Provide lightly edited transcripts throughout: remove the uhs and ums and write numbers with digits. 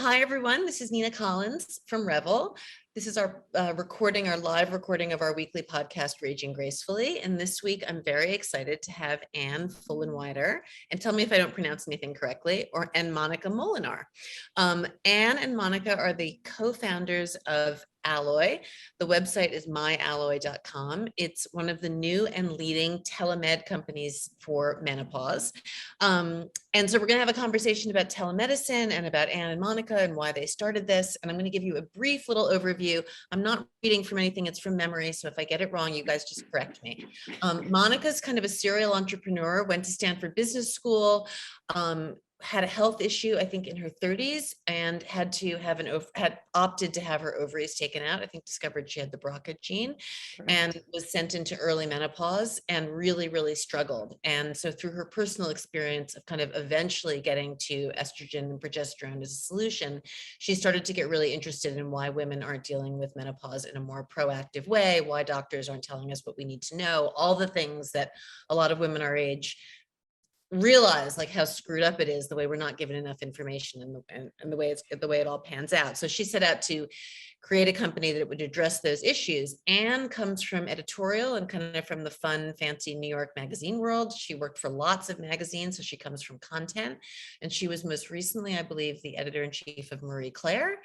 Hi, everyone. This is Nina Collins from Revel. This is our live recording of our weekly podcast, Raging Gracefully. And this week, I'm very excited to have Anne Fulenwider, and tell me if I don't pronounce anything correctly, and Monica Molenaar. Anne and Monica are the co-founders of Alloy. The website is myalloy.com. It's one of the new and leading telemed companies for menopause. And so we're going to have a conversation about telemedicine and about Anne and Monica and why they started this. And I'm going to give you a brief little overview. I'm not reading from anything, it's from memory. So if I get it wrong, you guys just correct me. Monica's kind of a serial entrepreneur, went to Stanford Business School, had a health issue, I think in her 30s, and had opted to have her ovaries taken out. I think discovered she had the BRCA gene. Correct. And was sent into early menopause and really, really struggled. And so through her personal experience of kind of eventually getting to estrogen and progesterone as a solution, she started to get really interested in why women aren't dealing with menopause in a more proactive way, why doctors aren't telling us what we need to know, all the things that a lot of women our age realize, like how screwed up it is, the way we're not given enough information and the way it all pans out. So she set out to create a company that would address those issues. Anne comes from editorial and kind of from the fun, fancy New York magazine world. She worked for lots of magazines, so she comes from content. And she was most recently, I believe, the editor-in-chief of Marie Claire.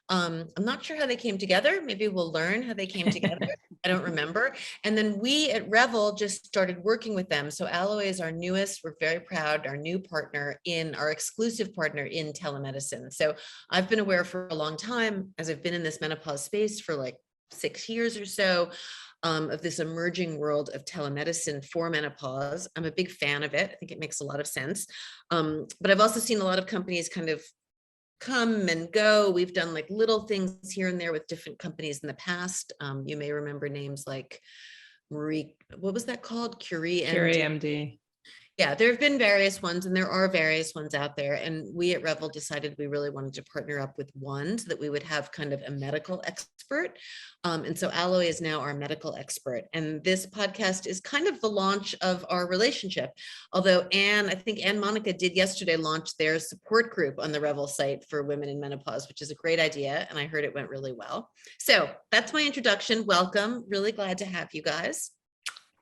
I'm not sure how they came together. Maybe we'll learn how they came together. I don't remember. And then we at Revel just started working with them. So Alloy is our newest, we're very proud, our new partner our exclusive partner in telemedicine. So I've been aware for a long time, as I've been in this menopause space for like 6 years or so, of this emerging world of telemedicine for menopause. I'm a big fan of it. I think it makes a lot of sense. But I've also seen a lot of companies kind of come and go. We've done like little things here and there with different companies in the past. You may remember names like Marie, what was that called? Curie MD. Yeah, there have been various ones, and there are various ones out there. And we at Revel decided we really wanted to partner up with one so that we would have kind of a medical expert. And so Alloy is now our medical expert. And this podcast is kind of the launch of our relationship. Although I think Anne Monica did yesterday launch their support group on the Revel site for women in menopause, which is a great idea. And I heard it went really well. So that's my introduction. Welcome. Really glad to have you guys.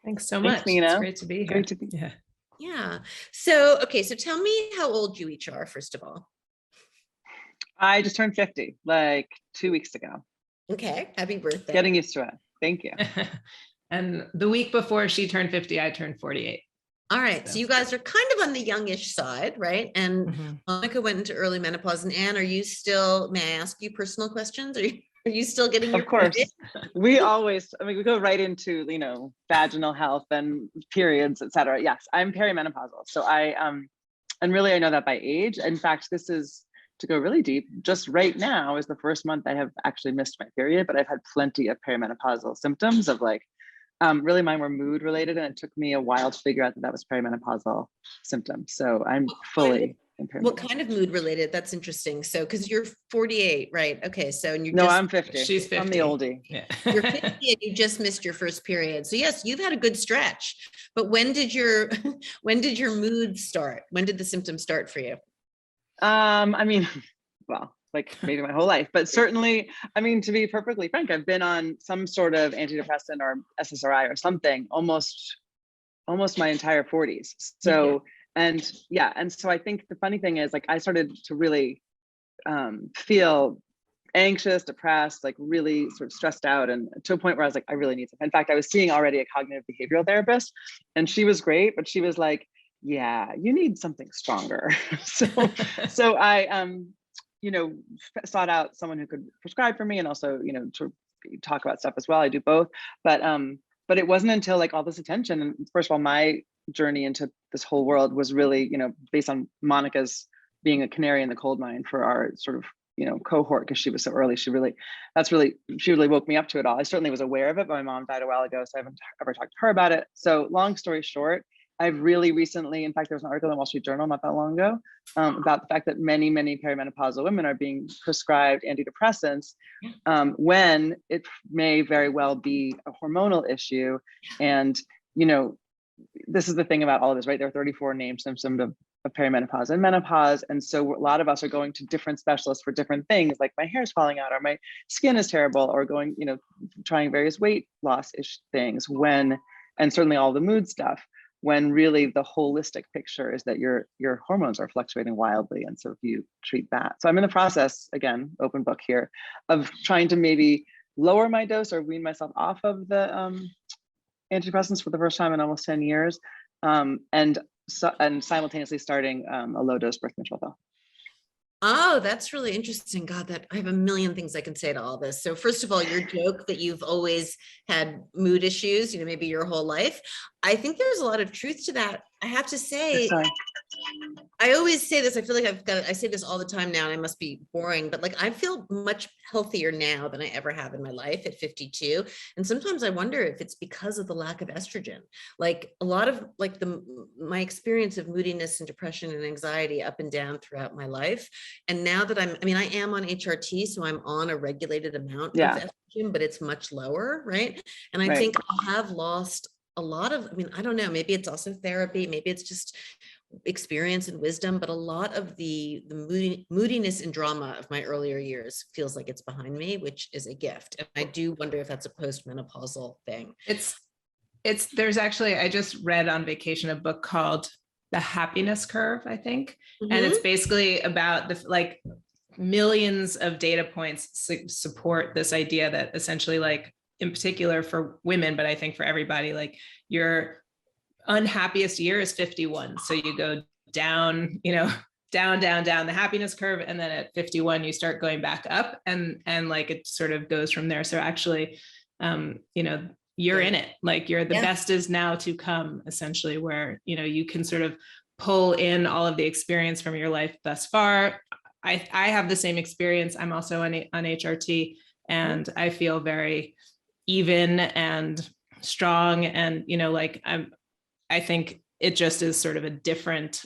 Thanks so much. Nina. It's great to be here. Great to be here. Yeah. So, okay. So tell me how old you each are, first of all. I just turned 50, like 2 weeks ago. Okay. Happy birthday. Getting used to it. Thank you. And the week before she turned 50, I turned 48. All right. So you guys are kind of on the youngish side, right? And Monica went into early menopause. And Anne, are you still, may I ask you personal questions? Are you still getting your Of course. We go right into, vaginal health and periods, et cetera. Yes, I'm perimenopausal. So and really I know that by age. In fact, this is, to go really deep, just right now is the first month I have actually missed my period, but I've had plenty of perimenopausal symptoms of really mine were mood related, and it took me a while to figure out that was perimenopausal symptoms. So I'm fully in perimenopause. What kind of mood related? That's interesting. So, because you're 48, right? Okay. So, and I'm 50. She's 50. I'm the oldie. Yeah. You're 50 and you just missed your first period. So yes, you've had a good stretch, but when did your mood start? When did the symptoms start for you? Maybe my whole life, but certainly, to be perfectly frank, I've been on some sort of antidepressant or SSRI or something almost my entire 40s. So, and so I think the funny thing is, I started to really feel anxious, depressed, really sort of stressed out, and to a point where I was like, I really need some. In fact, I was seeing already a cognitive behavioral therapist, and she was great, but she was like, yeah, you need something stronger. so I sought out someone who could prescribe for me, and also to talk about stuff as well. I do both, but it wasn't until all this attention, and first of all, my journey into this whole world was really based on Monica's being a canary in the coal mine for our sort of cohort, because she was so early. She really woke me up to it all. I certainly was aware of it, but my mom died a while ago, so I haven't ever talked to her about it. So long story short, I've really recently, in fact, there was an article in the Wall Street Journal not that long ago about the fact that many, many perimenopausal women are being prescribed antidepressants when it may very well be a hormonal issue. And, this is the thing about all of this, right? There are 34 named symptoms of perimenopause and menopause. And so a lot of us are going to different specialists for different things, like my hair is falling out or my skin is terrible, or going, trying various weight loss-ish things and certainly all the mood stuff, when really the holistic picture is that your hormones are fluctuating wildly. And so if you treat that. So I'm in the process, again, open book here, of trying to maybe lower my dose or wean myself off of the antidepressants for the first time in almost 10 years. And simultaneously starting a low dose birth control pill. Oh, that's really interesting. God, that I have a million things I can say to all this. So first of all, your joke that you've always had mood issues, maybe your whole life. I think there's a lot of truth to that. I have to say, I always say this, I feel like I say this all the time now, and I must be boring, but like, I feel much healthier now than I ever have in my life at 52. And sometimes I wonder if it's because of the lack of estrogen. Like a lot of like my experience of moodiness and depression and anxiety up and down throughout my life. And now that I am on HRT, so I'm on a regulated amount of estrogen, but it's much lower, right? And I think I have lost a lot of, I don't know, maybe it's also therapy, maybe it's just experience and wisdom, but a lot of the moodiness and drama of my earlier years feels like it's behind me, which is a gift. And I do wonder if that's a postmenopausal thing. There's actually, I just read on vacation a book called The Happiness Curve, I think. Mm-hmm. And it's basically about the millions of data points support this idea that essentially, like, in particular for women, but I think for everybody, like, your unhappiest year is 51. So you go down, down the happiness curve. And then at 51, you start going back up and like, it sort of goes from there. So actually, you're in it, like you're the best is now to come, essentially, where, you can sort of pull in all of the experience from your life thus far. I have the same experience. I'm also on HRT, and I feel very even and strong. And, I think it just is sort of a different,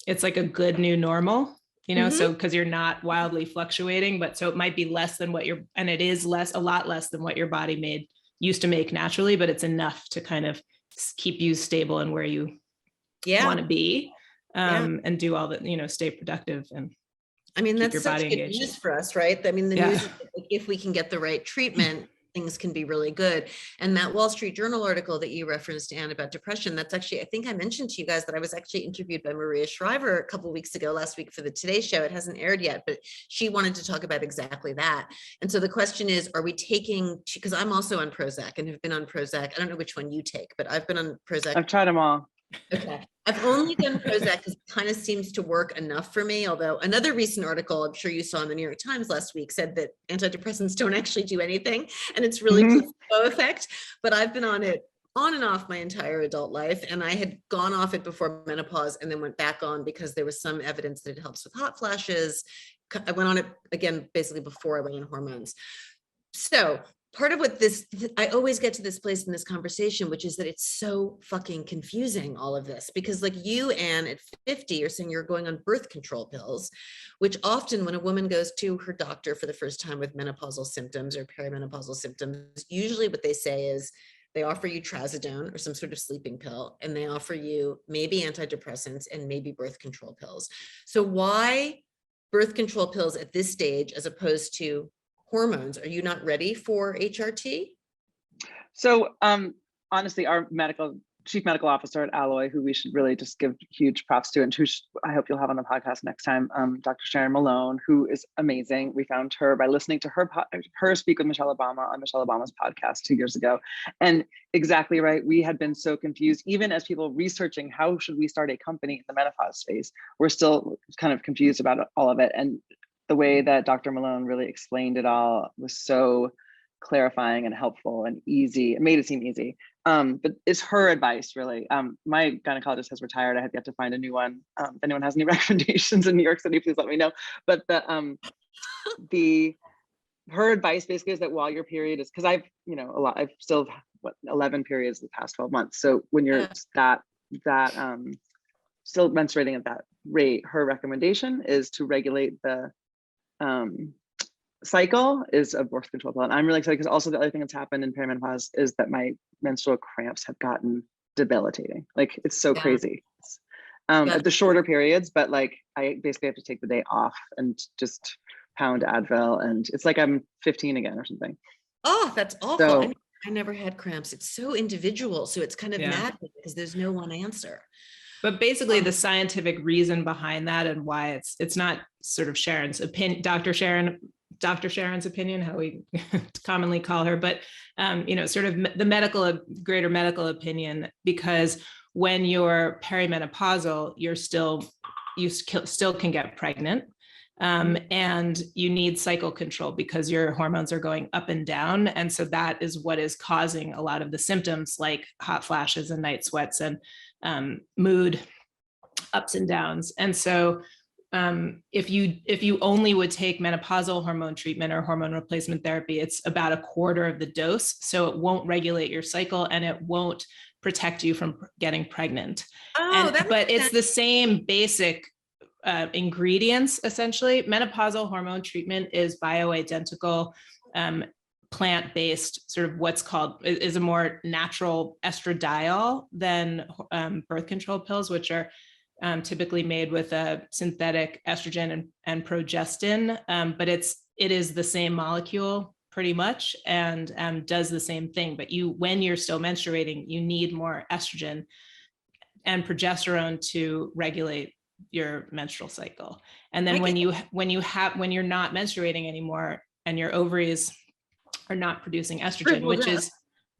it's like a good new normal, so because you're not wildly fluctuating, but so it might be less than and it is a lot less than what your body used to make naturally, but it's enough to kind of keep you stable and where you want to be, and do all the, stay productive and that's your body such good news for us, right? The news is that if we can get the right treatment, things can be really good. And that Wall Street Journal article that you referenced, Anne, about depression, that's actually, I think I mentioned to you guys that I was actually interviewed by Maria Shriver a couple of weeks ago, last week, for the Today Show. It hasn't aired yet, but she wanted to talk about exactly that. And so the question is, are we taking, because I'm also on Prozac and have been on Prozac. I don't know which one you take, but I've been on Prozac. I've tried them all. Okay. I've only done Prozac because it kind of seems to work enough for me. Although another recent article, I'm sure you saw in the New York Times last week, said that antidepressants don't actually do anything. And it's really placebo effect. But I've been on it on and off my entire adult life. And I had gone off it before menopause and then went back on because there was some evidence that it helps with hot flashes. I went on it again, basically before I went on hormones. So part of what I always get to this place in this conversation, which is that it's so fucking confusing, all of this, because like you, Anne, at 50, are saying you're going on birth control pills, which often when a woman goes to her doctor for the first time with menopausal symptoms or perimenopausal symptoms, usually what they say is they offer you trazodone or some sort of sleeping pill, and they offer you maybe antidepressants and maybe birth control pills. So why birth control pills at this stage as opposed to hormones? Are you not ready for HRT? So honestly, our chief medical officer at Alloy, who we should really just give huge props to, and who I hope you'll have on the podcast next time, Dr. Sharon Malone, who is amazing. We found her by listening to her speak with Michelle Obama on Michelle Obama's podcast 2 years ago. And exactly right, we had been so confused, even as people researching how should we start a company in the menopause space, we're still kind of confused about all of it. And the way that Dr. Malone really explained it all was so clarifying and helpful and easy. It made it seem easy. But it's her advice, really. My gynecologist has retired. I have yet to find a new one. If anyone has any recommendations in New York City, please let me know. But her advice basically is that while your period is, because I've still 11 periods the past 12 months. So when you're still menstruating at that rate, her recommendation is to regulate the cycle is a birth control pill. And I'm really excited because also the other thing that's happened in perimenopause is that my menstrual cramps have gotten debilitating. Like, it's so crazy. at the shorter periods, but like I basically have to take the day off and just pound Advil, and it's like I'm 15 again or something. Oh, that's awful. So I never had cramps. It's so individual. So it's kind of mad because there's no one answer. But basically the scientific reason behind that and why it's not sort of Sharon's opinion, Dr. Sharon's opinion, how we commonly call her, but sort of the greater medical opinion, because when you're perimenopausal, you still can get pregnant. And you need cycle control because your hormones are going up and down. And so that is what is causing a lot of the symptoms like hot flashes and night sweats and mood ups and downs. And so if you only would take menopausal hormone treatment or hormone replacement therapy, it's about a quarter of the dose. So it won't regulate your cycle and it won't protect you from getting pregnant. But it's the same basic ingredients, essentially. Menopausal hormone treatment is bioidentical, plant-based, sort of what's called, is a more natural estradiol than birth control pills, which are typically made with a synthetic estrogen and progestin, but it is the same molecule pretty much, and does the same thing. But when you're still menstruating, you need more estrogen and progesterone to regulate your menstrual cycle. And then when you're not menstruating anymore and your ovaries are not producing estrogen, which is,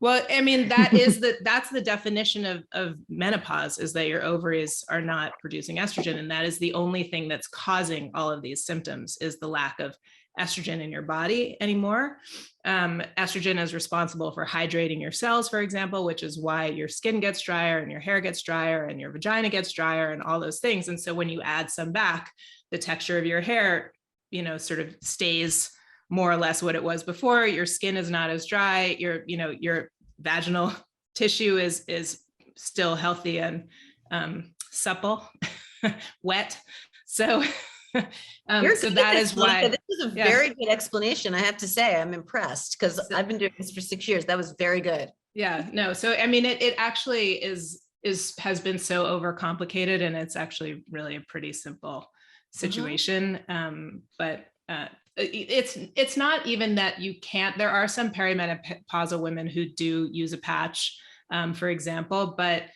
well, I mean, that's the definition of menopause, is that your ovaries are not producing estrogen. And that is the only thing that's causing all of these symptoms, is the lack of estrogen in your body anymore. Estrogen is responsible for hydrating your cells, for example, which is why your skin gets drier and your hair gets drier and your vagina gets drier and all those things. And so when you add some back, the texture of your hair, sort of stays more or less what it was before. Your skin is not as dry. Your vaginal tissue is still healthy and supple, wet. So that is why. This is a very good explanation. I have to say, I'm impressed because I've been doing this for 6 years. That was very good. Yeah, no. So, I mean, it actually has been so overcomplicated, and it's actually really a pretty simple situation. But it's not even that you can't. There are some perimenopausal women who do use a patch, for example, but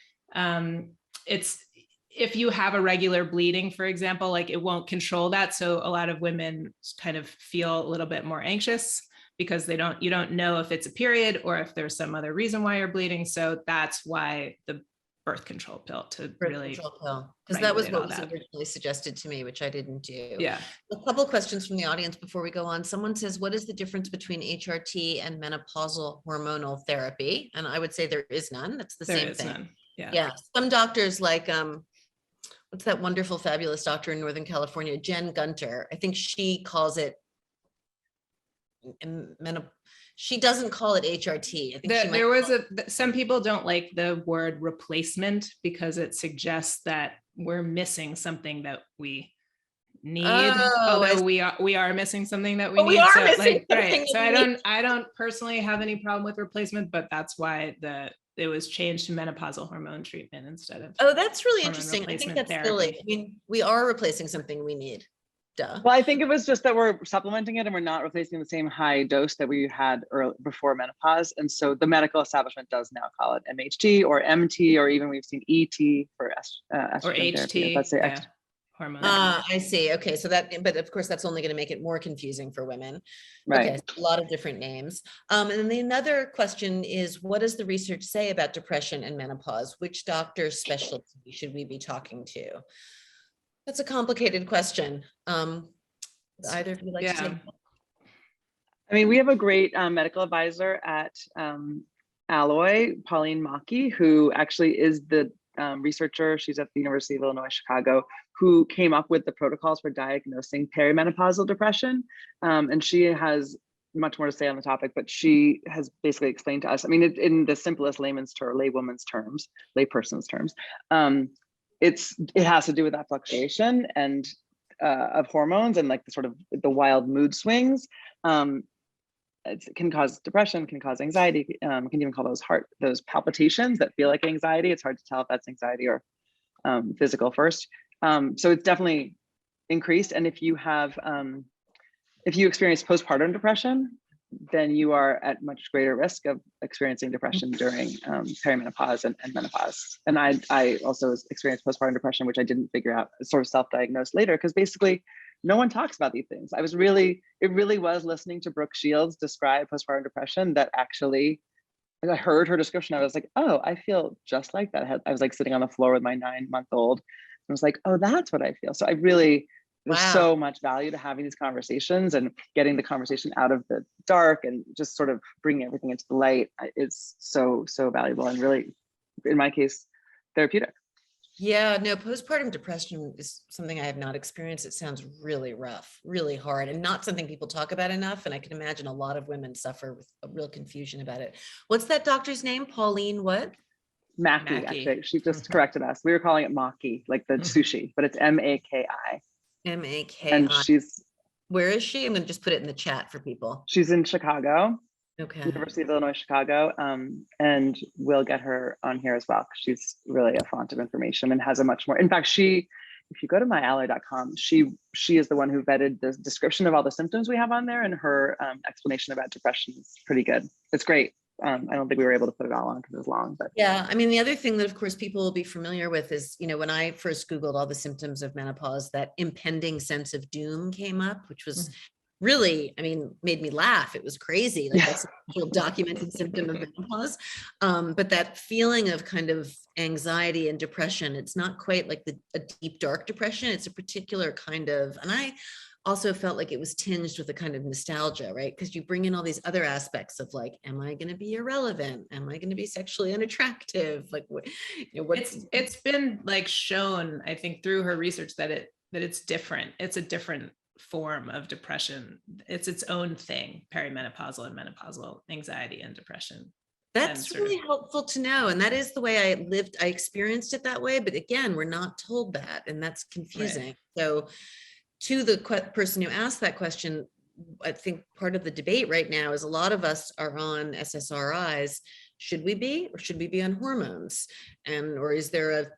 if you have a regular bleeding, for example, like it won't control that. So a lot of women kind of feel a little bit more anxious because you don't know if it's a period or if there's some other reason why you're bleeding. So that's why the birth control pill because that was what was originally suggested to me, which I didn't do. Yeah. A couple of questions from the audience before we go on. Someone says, what is the difference between HRT and menopausal hormonal therapy? And I would say there is none. That's the same thing. None. Yeah. Some doctors like what's that wonderful, fabulous doctor in Northern California, Jen Gunter. I think she calls it she doesn't call it HRT. I think some people don't like the word replacement because it suggests that we're missing something that we need. Although we are missing something that we need. So I don't personally have any problem with replacement, but that's why it was changed to menopausal hormone treatment instead of. Oh, that's really interesting. I think that's silly. I mean, we are replacing something we need. Duh. Well, I think it was just that we're supplementing it and we're not replacing the same high dose that we had before menopause. And so the medical establishment does now call it MHT or MT, or even we've seen ET for estrogen or HT. Therapy. Let's say hormone. I see. Okay. So but of course that's only going to make it more confusing for women. Right. Okay. So a lot of different names. And then another question is, what does the research say about depression and menopause? Which doctor's specialty should we be talking to? That's a complicated question. Either of you like to take that? I mean, we have a great medical advisor at Alloy, Pauline Maki, who actually is the researcher. She's at the University of Illinois, Chicago, who came up with the protocols for diagnosing perimenopausal depression. And she has much more to say on the topic, but she has basically explained to us, I mean, in the simplest layperson's terms, it has to do with that fluctuation and of hormones and like the wild mood swings. It can cause depression, can cause anxiety, can even call those palpitations that feel like anxiety. It's hard to tell if that's anxiety or physical first. So it's definitely increased. And if you experience postpartum depression, then you are at much greater risk of experiencing depression during perimenopause and menopause. And I also experienced postpartum depression, which I didn't figure out, sort of self-diagnosed later, because basically no one talks about these things. It really was listening to Brooke Shields describe postpartum depression that actually, I heard her description. I was like, oh, I feel just like that. I was like sitting on the floor with my 9-month-old. I was like, oh, that's what I feel. So there's so much value to having these conversations and getting the conversation out of the dark and just sort of bringing everything into the light is so, so valuable and really, in my case, therapeutic. Yeah, no, postpartum depression is something I have not experienced. It sounds really rough, really hard, and not something people talk about enough. And I can imagine a lot of women suffer with a real confusion about it. What's that doctor's name? Pauline what? Maki, actually. She just corrected us. We were calling it Maki, like the sushi, but it's M-A-K-I. M-A-K-I. And where is she? I'm going to just put it in the chat for people. She's in Chicago. Okay. University of Illinois, Chicago. And we'll get her on here as well. She's really a font of information and has a much more, in fact, if you go to myally.com, she is the one who vetted the description of all the symptoms we have on there, and her explanation about depression is pretty good. It's great. I don't think we were able to put it all on because it was long, but yeah, I mean, the other thing that of course people will be familiar with is, when I first Googled all the symptoms of menopause, that impending sense of doom came up, which was really, made me laugh. It was crazy. Like that's a real documented symptom of menopause. But that feeling of kind of anxiety and depression, it's not quite like a deep, dark depression. It's a particular kind of, and I also felt like it was tinged with a kind of nostalgia, right? Because you bring in all these other aspects of like, am I going to be irrelevant? Am I going to be sexually unattractive? Like, it's been like shown, I think, through her research that it's different. It's a different form of depression. It's its own thing, perimenopausal and menopausal anxiety and depression. That's really helpful to know. And that is the way I experienced it that way. But again, we're not told that, and that's confusing. Right. So to the person who asked that question, I think part of the debate right now is a lot of us are on SSRIs. Should we be, or should we be on hormones? Or is there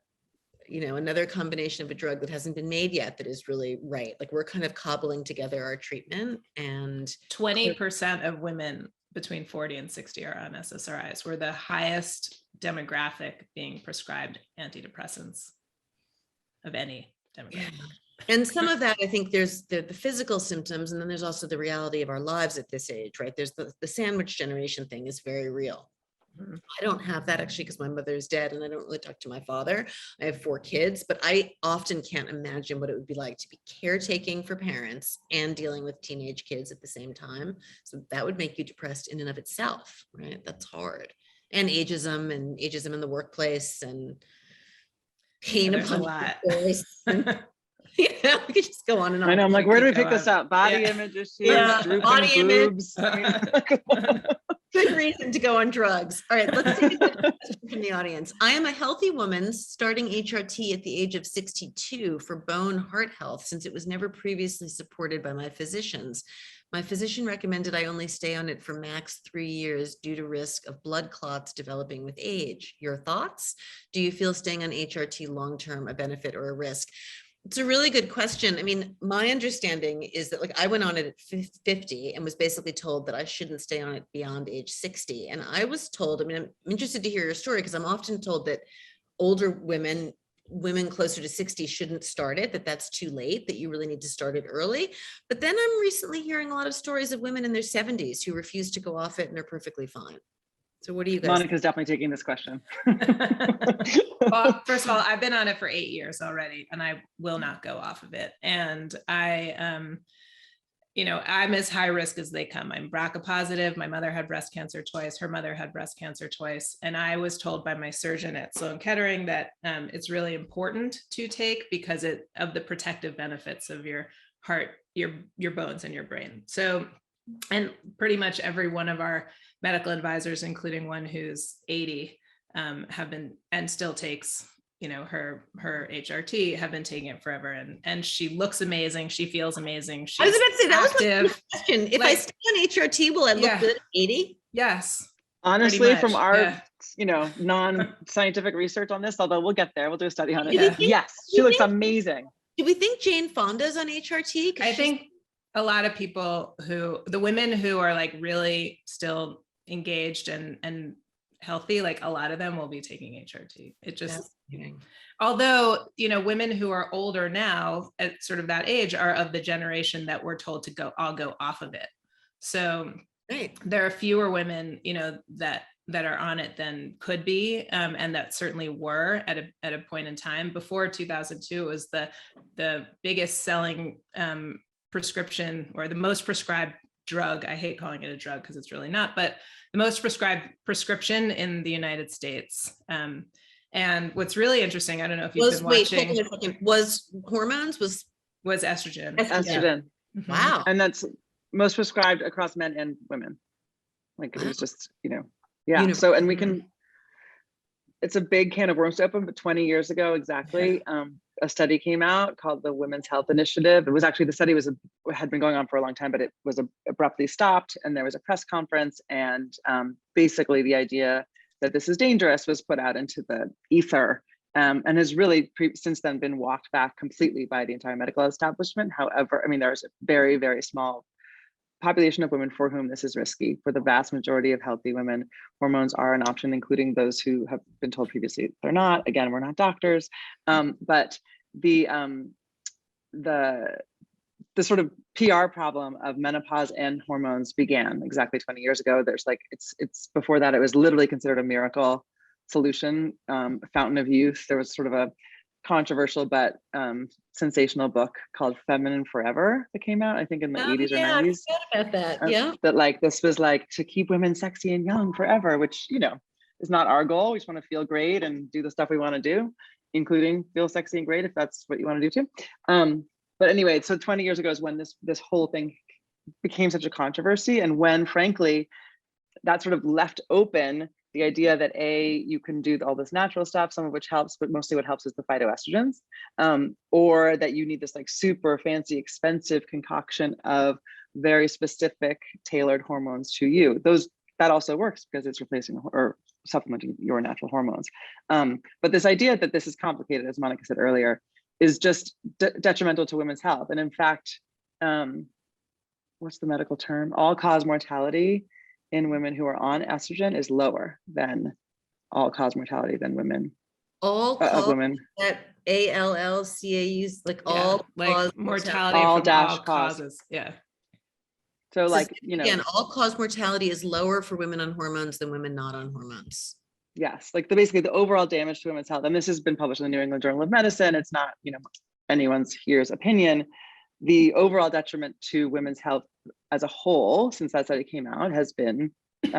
another combination of a drug that hasn't been made yet that is really right? Like we're kind of cobbling together our treatment, and 20% of women between 40 and 60 are on SSRIs. We're the highest demographic being prescribed antidepressants of any demographic. Yeah. And some of that, I think there's the physical symptoms, and then there's also the reality of our lives at this age, right? There's the sandwich generation thing is very real. I don't have that actually because my mother is dead and I don't really talk to my father. I have 4 kids, but I often can't imagine what it would be like to be caretaking for parents and dealing with teenage kids at the same time. So that would make you depressed in and of itself, right? That's hard. And ageism in the workplace and pain upon a lot. We could just go on and on. I know. I'm like, where do we pick this up? Body image issues, drooping boobs. Good reason to go on drugs. All right, let's take a question from the audience. I am a healthy woman starting HRT at the age of 62 for bone heart health, since it was never previously supported by my physicians. My physician recommended I only stay on it for max 3 years due to risk of blood clots developing with age. Your thoughts? Do you feel staying on HRT long-term a benefit or a risk? It's a really good question. I mean, my understanding is that I went on it at 50 and was basically told that I shouldn't stay on it beyond age 60. And I was told, I'm interested to hear your story because I'm often told that older women closer to 60 shouldn't start it, that's too late, that you really need to start it early. But then I'm recently hearing a lot of stories of women in their 70s who refuse to go off it and are perfectly fine. So what do you guys Monica's definitely taking this question. Well, first of all, I've been on it for 8 years already, and I will not go off of it. And I'm as high risk as they come. I'm BRCA positive. My mother had breast cancer twice. Her mother had breast cancer twice. And I was told by my surgeon at Sloan Kettering that it's really important to take because of the protective benefits of your heart, your bones, and your brain. So, and pretty much every one of our medical advisors, including one who's 80, have been and still takes, her HRT, have been taking it forever. And she looks amazing. She feels amazing. She's I was about to say, that active. was my question. If I stay on HRT, will I look good at 80? Yes. Honestly, from our non-scientific research on this, although we'll get there. We'll do a study on it. Yeah. Yes, she looks amazing. Do we think Jane Fonda's on HRT? I think a lot of people the women who are like really still engaged and healthy, like a lot of them will be taking HRT. It just, although, women who are older now at sort of that age are of the generation that we're told to all go off of it. So there are fewer women, that are on it than could be, and that certainly were at a point in time. Before 2002, it was the biggest selling prescription, or the most prescribed drug. I hate calling it a drug because it's really not, but the most prescribed prescription in the United States. And what's really interesting, I don't know if you've been watching. Hold on a second. Was hormones? Was estrogen. Estrogen. Yeah. Wow. And that's most prescribed across men and women. Like it was just, So, and we can, it's a big can of worms to open, but 20 years ago, exactly, a study came out called the Women's Health Initiative. It was actually, the study had been going on for a long time, but it was abruptly stopped, and there was a press conference, and basically the idea that this is dangerous was put out into the ether, and has really since then been walked back completely by the entire medical establishment. However, there's a very, very small population of women for whom this is risky. For the vast majority of healthy women, hormones are an option, including those who have been told previously they're not. Again, we're not doctors, but the sort of PR problem of menopause and hormones began exactly 20 years ago. There's it's before that, it was literally considered a miracle solution, fountain of youth. There was sort of a controversial but sensational book called Feminine Forever that came out, I think in the 80s or 90s. I forgot about that. That this was to keep women sexy and young forever, which is not our goal. We just want to feel great and do the stuff we want to do, including feel sexy and great if that's what you want to do too. But anyway, so 20 years ago is when this whole thing became such a controversy, and when frankly that sort of left open the idea that you can do all this natural stuff, some of which helps, but mostly what helps is the phytoestrogens, or that you need this super fancy, expensive concoction of very specific tailored hormones to you. That also works because it's replacing or supplementing your natural hormones. But this idea that this is complicated, as Monica said earlier, is just detrimental to women's health. And in fact, what's the medical term? All-cause mortality in women who are on estrogen is lower than all-cause mortality than women. Women. That ALLCAUs, all mortality all from all causes. Yeah. So again, all-cause mortality is lower for women on hormones than women not on hormones. Yes, basically the overall damage to women's health, and this has been published in the New England Journal of Medicine. It's not anyone's here's opinion. The overall detriment to women's health as a whole, since that study came out, has been, it's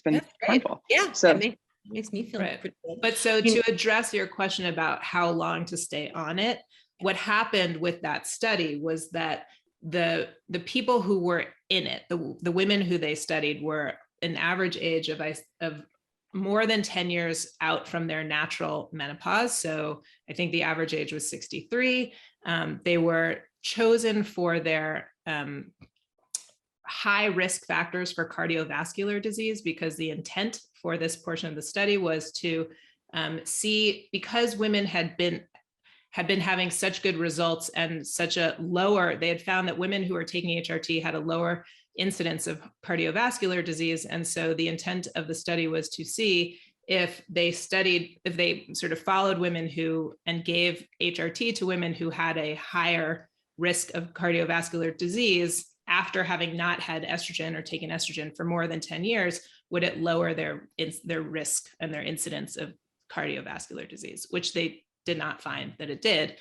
been harmful. Yeah, so it makes me feel pretty good. But so to address your question about how long to stay on it, what happened with that study was that the people who were in it, the women who they studied, were an average age of more than 10 years out from their natural menopause. So I think the average age was 63. They were chosen for their high risk factors for cardiovascular disease, because the intent for this portion of the study was to see, because women had been having such good results and they had found that women who were taking HRT had a lower incidence of cardiovascular disease. And so the intent of the study was to see if they sort of followed women and gave HRT to women who had a higher risk of cardiovascular disease after having not had estrogen or taken estrogen for more than 10 years, would it lower their risk and their incidence of cardiovascular disease, which they did not find that it did.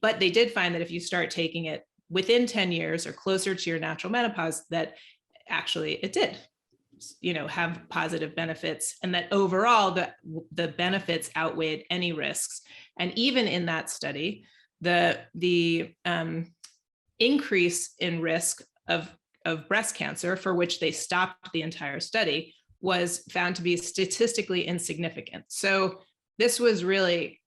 But they did find that if you start taking it within 10 years or closer to your natural menopause, that actually it did, have positive benefits, and that overall the benefits outweighed any risks. And even in that study, the increase in risk of breast cancer, for which they stopped the entire study, was found to be statistically insignificant. So this was really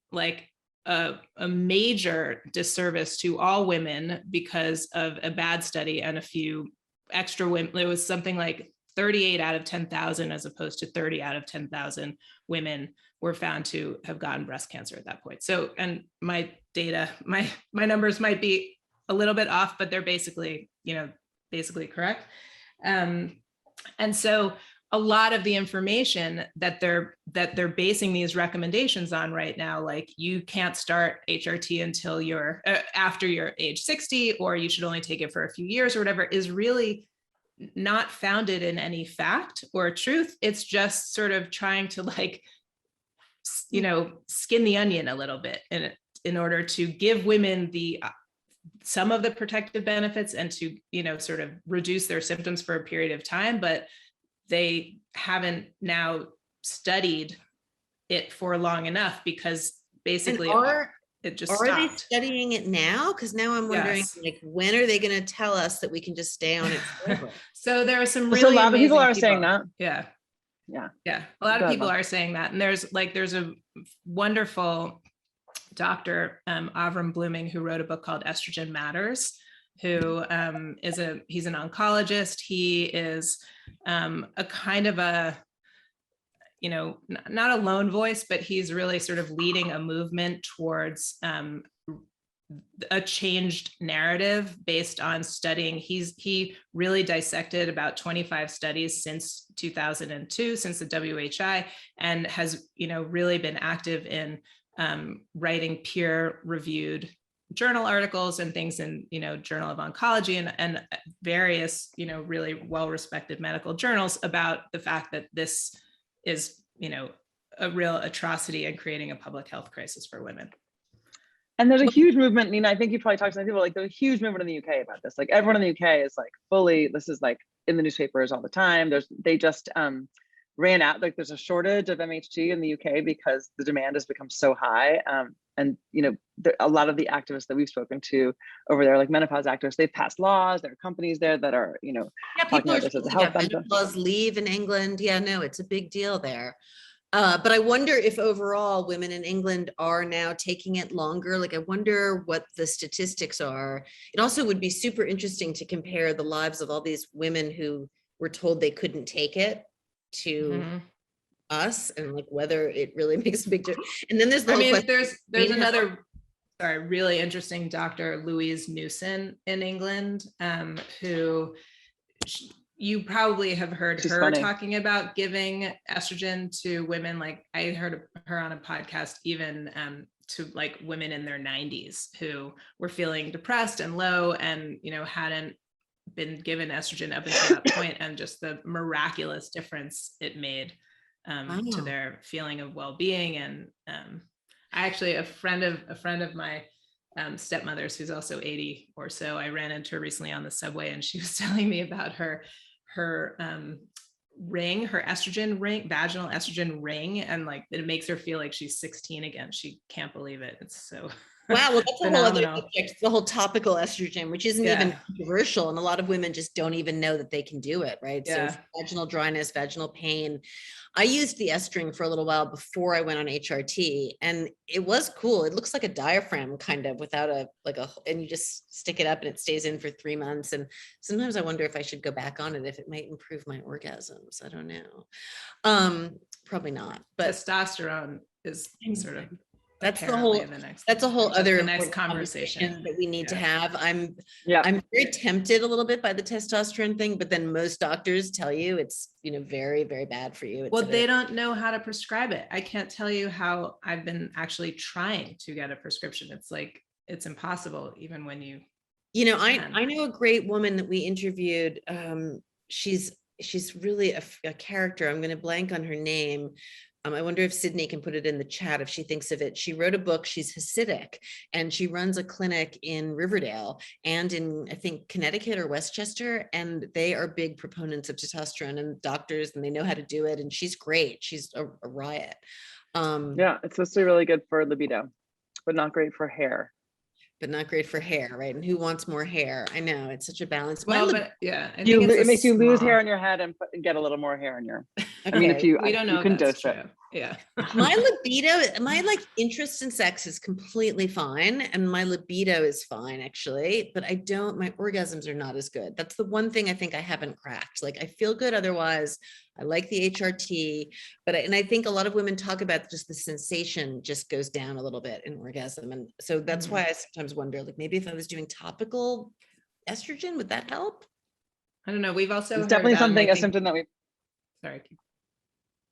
a major disservice to all women because of a bad study and a few extra women. It was something like 38 out of 10,000 as opposed to 30 out of 10,000 women were found to have gotten breast cancer at that point. So, and my data, my numbers might be a little bit off, but they're basically correct. And so a lot of the information that they're basing these recommendations on right now, like you can't start HRT until you're after you're age 60, or you should only take it for a few years or whatever, is really not founded in any fact or truth. It's just sort of trying to skin the onion a little bit in order to give women some of the protective benefits and to, sort of reduce their symptoms for a period of time, but they haven't now studied it for long enough, because basically it just stopped. Are they studying it now? Because now I'm wondering, when are they going to tell us that we can just stay on it forever? So there are some really so a lot of people are people saying that. Yeah. A lot of people are saying that. And there's a wonderful doctor, Avram Blooming, who wrote a book called Estrogen Matters, who he's an oncologist. He is a kind of a, not a lone voice, but he's really sort of leading a movement towards a changed narrative based on studying. He really dissected about 25 studies since 2002, since the WHI, and has, really been active in writing peer-reviewed journal articles and things in, Journal of Oncology and various, really well-respected medical journals about the fact that this is, a real atrocity and creating a public health crisis for women. And there's a huge movement, Nina, I think you probably talked to some people, there's a huge movement in the UK about this. Everyone in the UK is fully, this is in the newspapers all the time. They just ran out, there's a shortage of MHT in the UK because the demand has become so high. And a lot of the activists that we've spoken to over there, menopause activists, they've passed laws. There are companies there that are, talking about this as a health benefit. Menopause leave in England. Yeah, no, it's a big deal there. But I wonder if overall women in England are now taking it longer. I wonder what the statistics are. It also would be super interesting to compare the lives of all these women who were told they couldn't take it to us, and whether it really makes a big difference. And then there's there's another really interesting Dr. Louise Newson in England, who you probably have heard talking about giving estrogen to women. I heard her on a podcast even to women in their 90s who were feeling depressed and low and hadn't been given estrogen up until that point, and just the miraculous difference it made to their feeling of well-being. And I actually, a friend of my stepmother's, who's also 80 or so, I ran into her recently on the subway, and she was telling me about her ring, her estrogen ring, vaginal estrogen ring, and it makes her feel like she's 16 again. She can't believe it. It's so wow. Well, that's a whole other subject, the whole topical estrogen, which isn't even controversial, and a lot of women just don't even know that they can do it, right? So vaginal dryness, vaginal pain. I used the Estring for a little while before I went on HRT, and it was cool. It looks like a diaphragm kind of without and you just stick it up and it stays in for 3 months. And sometimes I wonder if I should go back on it, if it might improve my orgasms. I don't know. Probably not, but testosterone is sort of, that's a whole other next conversation that we need to have. I'm very tempted a little bit by the testosterone thing, but then most doctors tell you it's, very, very bad for you. They don't know how to prescribe it. I can't tell you how I've been actually trying to get a prescription. It's impossible, even when you I know a great woman that we interviewed. She's really a character. I'm going to blank on her name. I wonder if Sydney can put it in the chat if she thinks of it. She wrote a book. She's Hasidic, and she runs a clinic in Riverdale and in, I think, Connecticut or Westchester. And they are big proponents of testosterone and doctors, and they know how to do it. And she's great. She's a riot. It's supposed to be really good for libido, but not great for hair. But not great for hair, right? And who wants more hair? I know, it's such a balance. It makes you lose hair on your head and get a little more hair in your. I mean, if you, we don't know you can dose it. Yeah. My libido, my like interest in sex is completely fine. And my libido is fine actually, but my orgasms are not as good. That's the one thing I think I haven't cracked. Like I feel good otherwise. I like the HRT, and I think a lot of women talk about just the sensation just goes down a little bit in orgasm. And so that's why I sometimes wonder, like maybe if I was doing topical estrogen, would that help? I don't know. We've also It's heard definitely about, something, a symptom that we, sorry.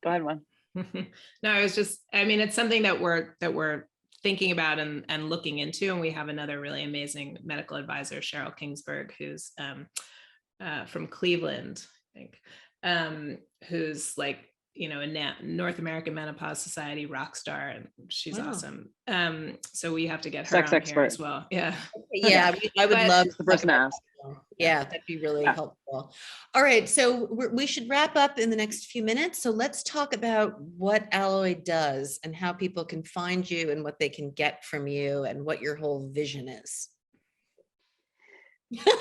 go ahead, Juan. No, it's something that we're thinking about and looking into. And we have another really amazing medical advisor, Cheryl Kingsburg, who's from Cleveland, I think, who's like, a North American Menopause Society rock star, and she's awesome. So we have to get her Sex on expert here as well. Yeah. Yeah, I would love the person to ask. Yeah, that'd be really helpful. All right, so we should wrap up in the next few minutes. So let's talk about what Alloy does and how people can find you and what they can get from you and what your whole vision is.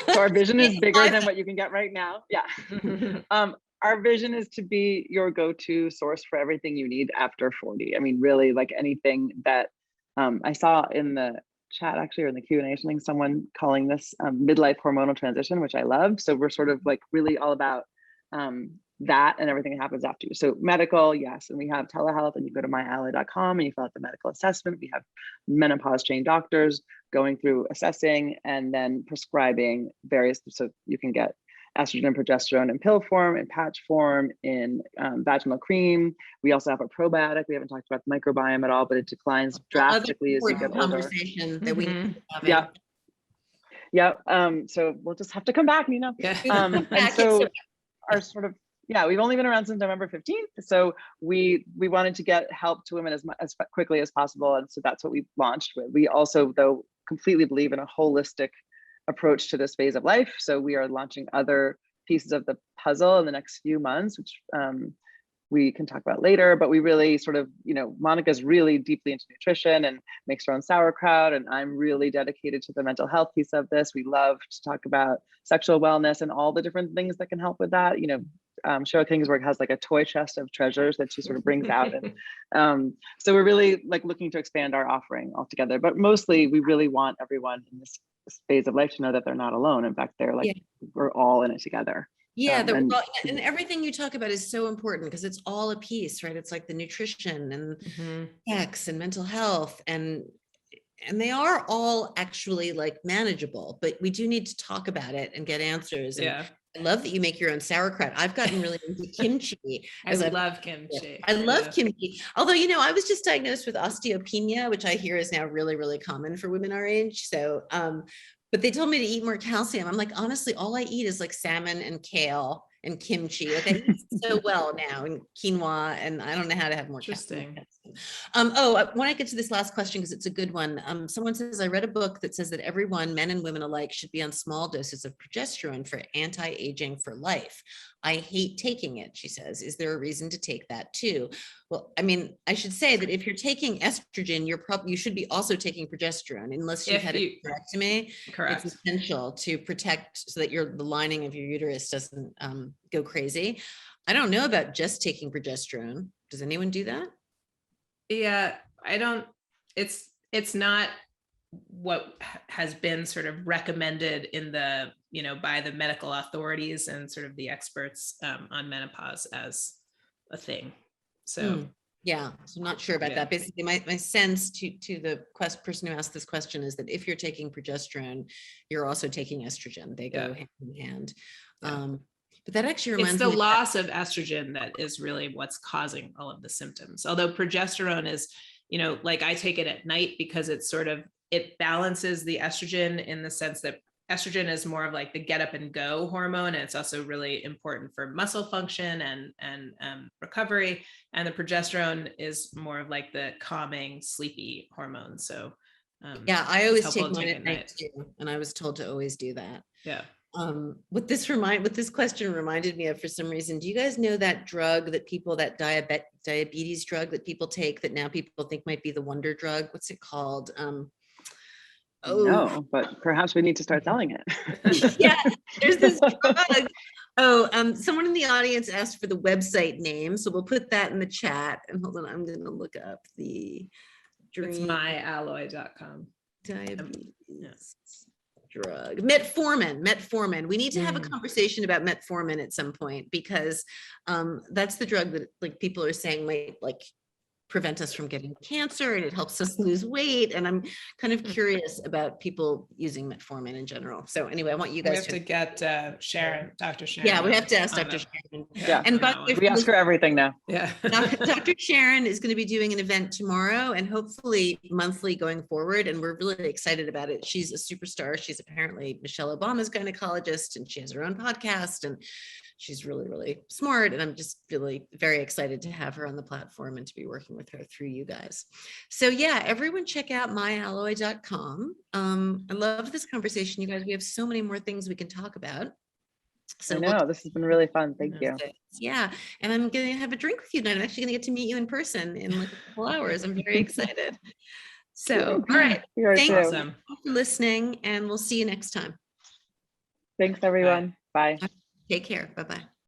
So our vision is bigger than what you can get right now. Yeah. Our vision is to be your go-to source for everything you need after 40. I mean, really, like anything that I saw in the chat actually, or in the Q&A, something, someone calling this midlife hormonal transition, which I love. So we're sort of like really all about that and everything that happens after you. So medical, yes. And we have telehealth, and you go to myalloy.com and you fill out the medical assessment. We have menopause trained doctors going through assessing and then prescribing various, so you can get estrogen and progesterone in pill form, in patch form, in vaginal cream. We also have a probiotic. We haven't talked about the microbiome at all, but it declines drastically as you get older. Conversation that we need to have. Yeah. Yeah. So we'll just have to come back, Nina. Yeah. And so our sort of, we've only been around since November 15th. So we wanted to get help to women as quickly as possible. And so that's what we launched with. We also, though, completely believe in a holistic approach to this phase of life. So we are launching other pieces of the puzzle in the next few months, which we can talk about later, but we really sort of, Monica's really deeply into nutrition and makes her own sauerkraut. And I'm really dedicated to the mental health piece of this. We love to talk about sexual wellness and all the different things that can help with that. Cheryl Kingsburg has like a toy chest of treasures that she sort of brings out. And so we're really like looking to expand our offering altogether, but mostly we really want everyone in this phase of life to know that they're not alone. In fact, they're like, we're all in it together. Yeah, and everything you talk about is so important because it's all a piece, right? It's like the nutrition and sex and mental health, and they are all actually like manageable, but we do need to talk about it and get answers. And I love that you make your own sauerkraut. I've gotten really into kimchi. I love kimchi. I love kimchi. Although, I was just diagnosed with osteopenia, which I hear is now really, really common for women our age. So, but they told me to eat more calcium. I'm like, honestly, all I eat is like salmon and kale and kimchi. Like I eat so well now, and quinoa, and I don't know how to have more. Interesting. I want to get to this last question because it's a good one. Someone says, I read a book that says that everyone, men and women alike, should be on small doses of progesterone for anti-aging for life. I hate taking it, she says. Is there a reason to take that too? Well, I mean, I should say that if you're taking estrogen, you should be also taking progesterone, unless you've had a hysterectomy. Correct. It's essential to protect so that the lining of your uterus doesn't go crazy. I don't know about just taking progesterone. Does anyone do that? Yeah, I don't, it's not what has been sort of recommended in the, by the medical authorities and sort of the experts on menopause as a thing. So yeah, so I'm not sure about that. Basically, my sense to the person who asked this question is that if you're taking progesterone, you're also taking estrogen. They go hand in hand. But that actually reminds me. It's the loss of estrogen that is really what's causing all of the symptoms. Although progesterone is, like I take it at night because it balances the estrogen in the sense that estrogen is more of like the get up and go hormone. And it's also really important for muscle function and recovery. And the progesterone is more of like the calming, sleepy hormone. So I always take mine at night too. And I was told to always do that. Yeah. What this question reminded me of for some reason, do you guys know that drug that diabetes drug that people take that now people think might be the wonder drug? What's it called? No, but perhaps we need to start selling it. Yeah, there's this drug. Someone in the audience asked for the website name, so we'll put that in the chat. And hold on, I'm going to look up the It's myalloy.com. diabetes drug. Metformin. We need to have a conversation about metformin at some point, because that's the drug that like people are saying might like prevent us from getting cancer, and it helps us lose weight. And I'm kind of curious about people using metformin in general. So anyway, I want you We guys have to get Sharon, Dr. Sharon. Yeah, we have to ask on Dr. that. Sharon. Yeah. And We ask her everything now. Yeah. Dr. Sharon is going to be doing an event tomorrow and hopefully monthly going forward. And we're really excited about it. She's a superstar. She's apparently Michelle Obama's gynecologist, and she has her own podcast, and she's really, really smart. And I'm just really very excited to have her on the platform and to be working with her through you guys. So yeah, everyone check out myalloy.com. I love this conversation, you guys. We have so many more things we can talk about. So I know, this has been really fun. Thank you. Yeah, and I'm going to have a drink with you tonight. I'm actually going to get to meet you in person in like a couple hours. I'm very excited. So, all right. Thank you for listening, and we'll see you next time. Thanks, everyone. Bye. Take care. Bye-bye.